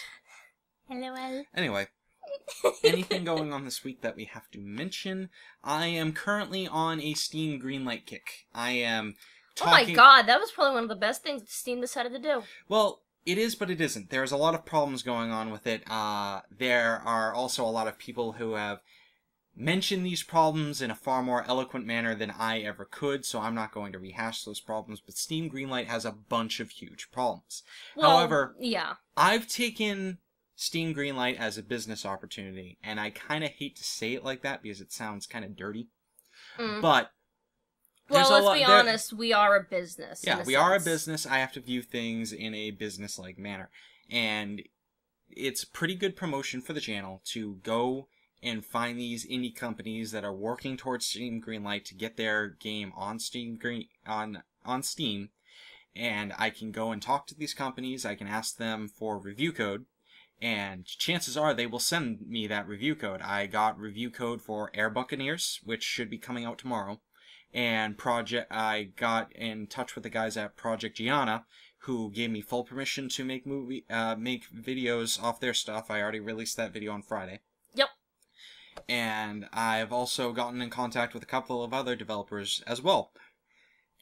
LOL. Anyway, anything going on this week that we have to mention? I am currently on a Steam Greenlight kick. I am talking... Oh my god, that was probably one of the best things that Steam decided to do. Well, it is, but it isn't. There's a lot of problems going on with it. There are also a lot of people who have mentioned these problems in a far more eloquent manner than I ever could, so I'm not going to rehash those problems, but Steam Greenlight has a bunch of huge problems. Well, However, yeah. I've taken Steam Greenlight as a business opportunity, and I kind of hate to say it like that because it sounds kind of dirty, but... Well, let's be honest, we are a business. Yeah, we are a business. I have to view things in a business-like manner, and it's pretty good promotion for the channel to go and find these indie companies that are working towards Steam Greenlight to get their game on Steam, on Steam, and I can go and talk to these companies. I can ask them for review code, and chances are they will send me that review code. I got review code for Air Buccaneers, which should be coming out tomorrow, and I got in touch with the guys at Project Gianna, who gave me full permission to make videos off their stuff. I already released that video on Friday. Yep. And I've also gotten in contact with a couple of other developers as well.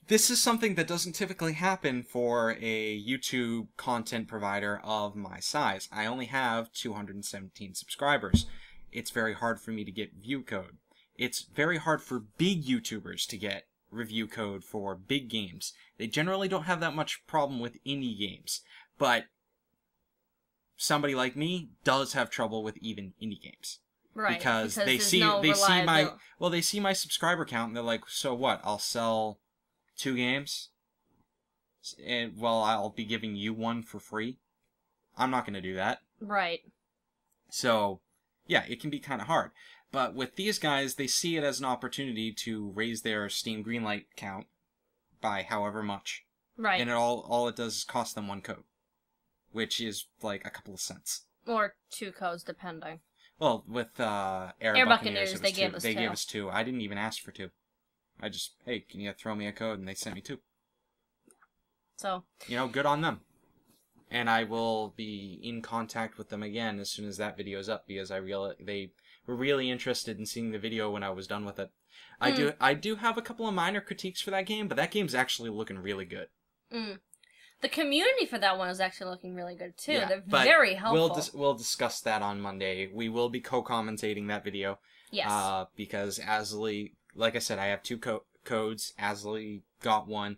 This is something that doesn't typically happen for a YouTube content provider of my size. I only have 217 subscribers. It's very hard for me to get view code. It's very hard for big YouTubers to get review code for big games. They generally don't have that much problem with indie games, but somebody like me does have trouble with even indie games. Right, because they see my subscriber count and they're like, so what? I'll sell 2 games, and I'll be giving you one for free. I'm not going to do that. Right. So, yeah, it can be kind of hard. But with these guys, they see it as an opportunity to raise their Steam Greenlight count by however much. Right. And all it does is cost them 1 code, which is like a couple of cents. Or 2 codes, depending. Well, with Air Buccaneers, they gave us 2. I didn't even ask for 2. I just, hey, can you throw me a code? And they sent me 2. So, good on them. And I will be in contact with them again as soon as that video's up, because they were really interested in seeing the video when I was done with it. I do have a couple of minor critiques for that game, but that game's actually looking really good. The community for that one is actually looking really good, too. Yeah, they're very helpful. We'll discuss that on Monday. We will be co-commentating that video. Yes. Because Azilie, like I said, I have 2 codes. Azilie got one.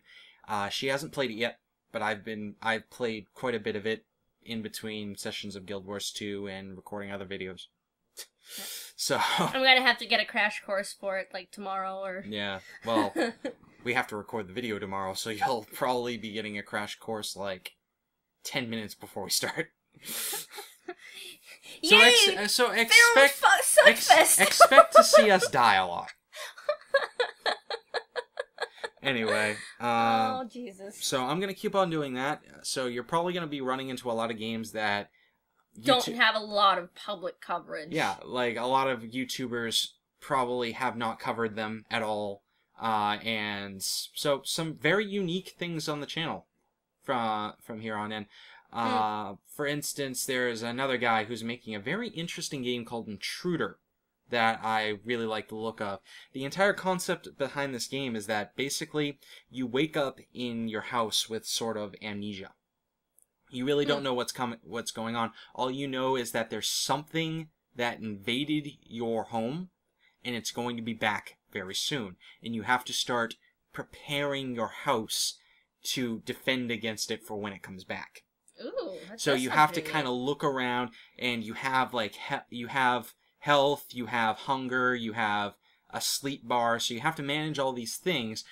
She hasn't played it yet, but I've played quite a bit of it in between sessions of Guild Wars 2 and recording other videos. So I'm gonna have to get a crash course for it, like, tomorrow, or... Yeah, well... We have to record the video tomorrow, so you'll probably be getting a crash course, like, 10 minutes before we start. Yay! So expect to see us die a lot. Anyway. Oh, Jesus. So I'm going to keep on doing that. So you're probably going to be running into a lot of games that... don't have a lot of public coverage. Yeah, like, a lot of YouTubers probably have not covered them at all. And so some very unique things on the channel from here on in. For instance, there's another guy who's making a very interesting game called Intruder that I really like the look of. The entire concept behind this game is that basically you wake up in your house with sort of amnesia. You really don't know what's going on. All you know is that there's something that invaded your home, and it's going to be back very soon. And you have to start preparing your house to defend against it for when it comes back. Ooh, so you have to kind of look around, and you have like you have health, you have hunger, you have a sleep bar. So you have to manage all these things.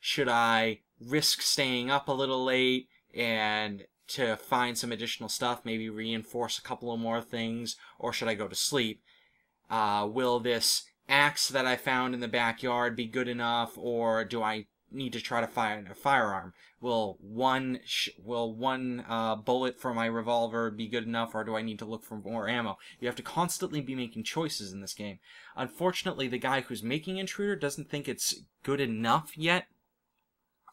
Should I risk staying up a little late and to find some additional stuff, maybe reinforce a couple of more things, or should I go to sleep? Will this axe that I found in the backyard be good enough, or do I need to try to find a firearm? Will one bullet for my revolver be good enough, or do I need to look for more ammo? You have to constantly be making choices in this game. Unfortunately, the guy who's making Intruder doesn't think it's good enough yet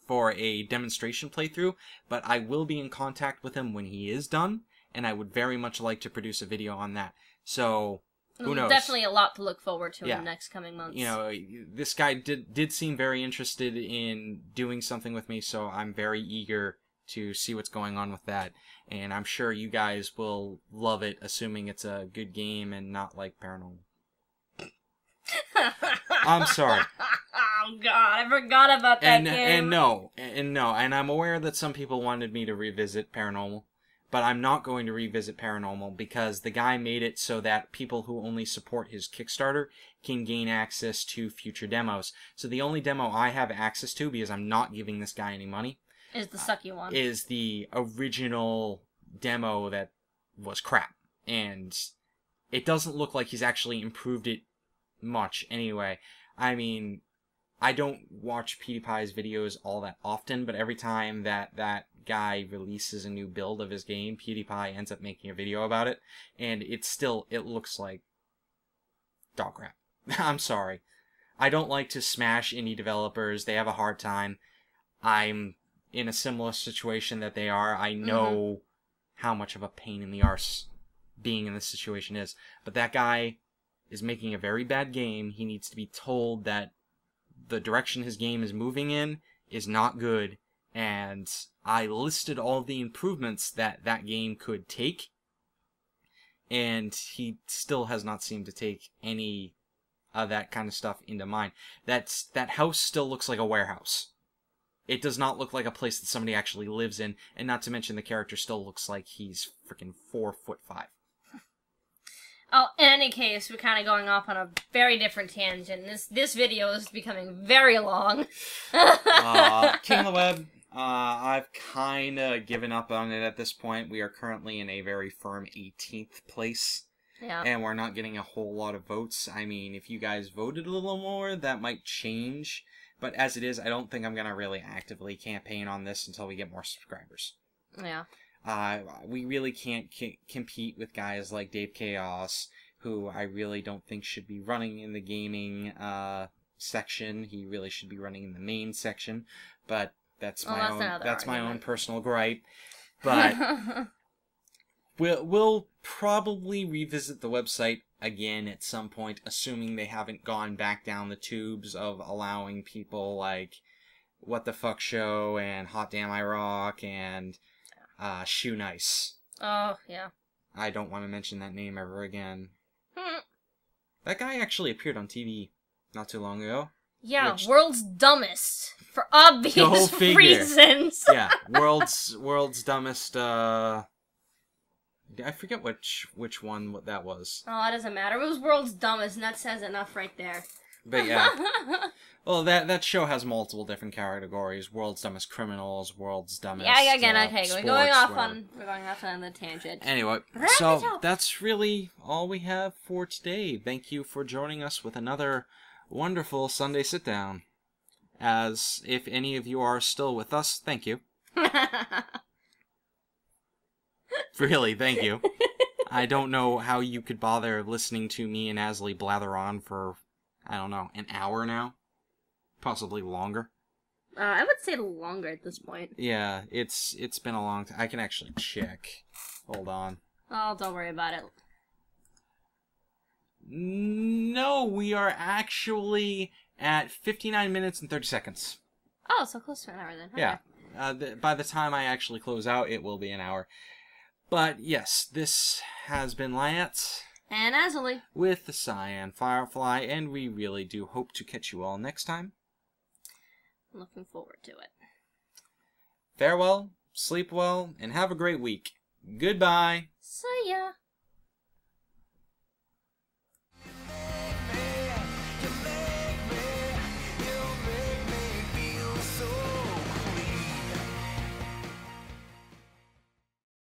for a demonstration playthrough, but I will be in contact with him when he is done, and I would very much like to produce a video on that. So, who knows? Definitely a lot to look forward to in the next coming months. You know, this guy did seem very interested in doing something with me, so I'm very eager to see what's going on with that. And I'm sure you guys will love it, assuming it's a good game and not like Paranormal. I'm sorry. Oh god, I forgot about that game. And I'm aware that some people wanted me to revisit Paranormal, but I'm not going to revisit Paranormal because the guy made it so that people who only support his Kickstarter can gain access to future demos. So the only demo I have access to, because I'm not giving this guy any money, is the sucky one. Is the original demo that was crap. And it doesn't look like he's actually improved it much anyway. I mean, I don't watch PewDiePie's videos all that often, but every time that guy releases a new build of his game, PewDiePie ends up making a video about it, and it looks like dog crap. I'm sorry. I don't like to smash indie developers. They have a hard time. I'm in a similar situation that they are. I know how much of a pain in the arse being in this situation is. But that guy is making a very bad game. He needs to be told that the direction his game is moving in is not good. And I listed all the improvements that game could take. And he still has not seemed to take any of that kind of stuff into mind. That house still looks like a warehouse. It does not look like a place that somebody actually lives in, and not to mention the character still looks like he's freaking 4'5". Oh, in any case, we're kind of going off on a very different tangent. This video is becoming very long. King of the Web, I've kind of given up on it at this point. We are currently in a very firm 18th place. Yeah. And we're not getting a whole lot of votes. I mean, if you guys voted a little more, that might change. But as it is, I don't think I'm going to really actively campaign on this until we get more subscribers. Yeah. We really can't compete with guys like Dave Chaos, who I really don't think should be running in the gaming section. He really should be running in the main section. But that's my own personal gripe. But we'll probably revisit the website again at some point, assuming they haven't gone back down the tubes of allowing people like What the Fuck Show and Hot Damn I Rock and Shoe Nice. Oh, yeah. I don't want to mention that name ever again. That guy actually appeared on TV not too long ago. Yeah, World's Dumbest. For obvious reasons. Yeah, World's Dumbest, I forget which one that was. Oh, it doesn't matter. It was World's Dumbest, and that says enough right there. But yeah. Well, that show has multiple different categories: World's Dumbest Criminals, World's Dumbest. Yeah, again, okay, sports, we're going off on the tangent. Anyway, so that's really all we have for today. Thank you for joining us with another wonderful Sunday Sit-Down. As if any of you are still with us, thank you. Really, thank you. I don't know how you could bother listening to me and Azilie blather on for, I don't know, an hour now? Possibly longer. I would say longer at this point. Yeah, it's been a long time. I can actually check. Hold on. Oh, don't worry about it. No, we are actually at 59 minutes and 30 seconds. Oh, so close to an hour then. Okay. Yeah. By the time I actually close out, it will be an hour. But yes, this has been Lyiat and Azilie with the TheCyanFirefly, and we really do hope to catch you all next time. I'm looking forward to it. Farewell, sleep well, and have a great week. Goodbye. See ya.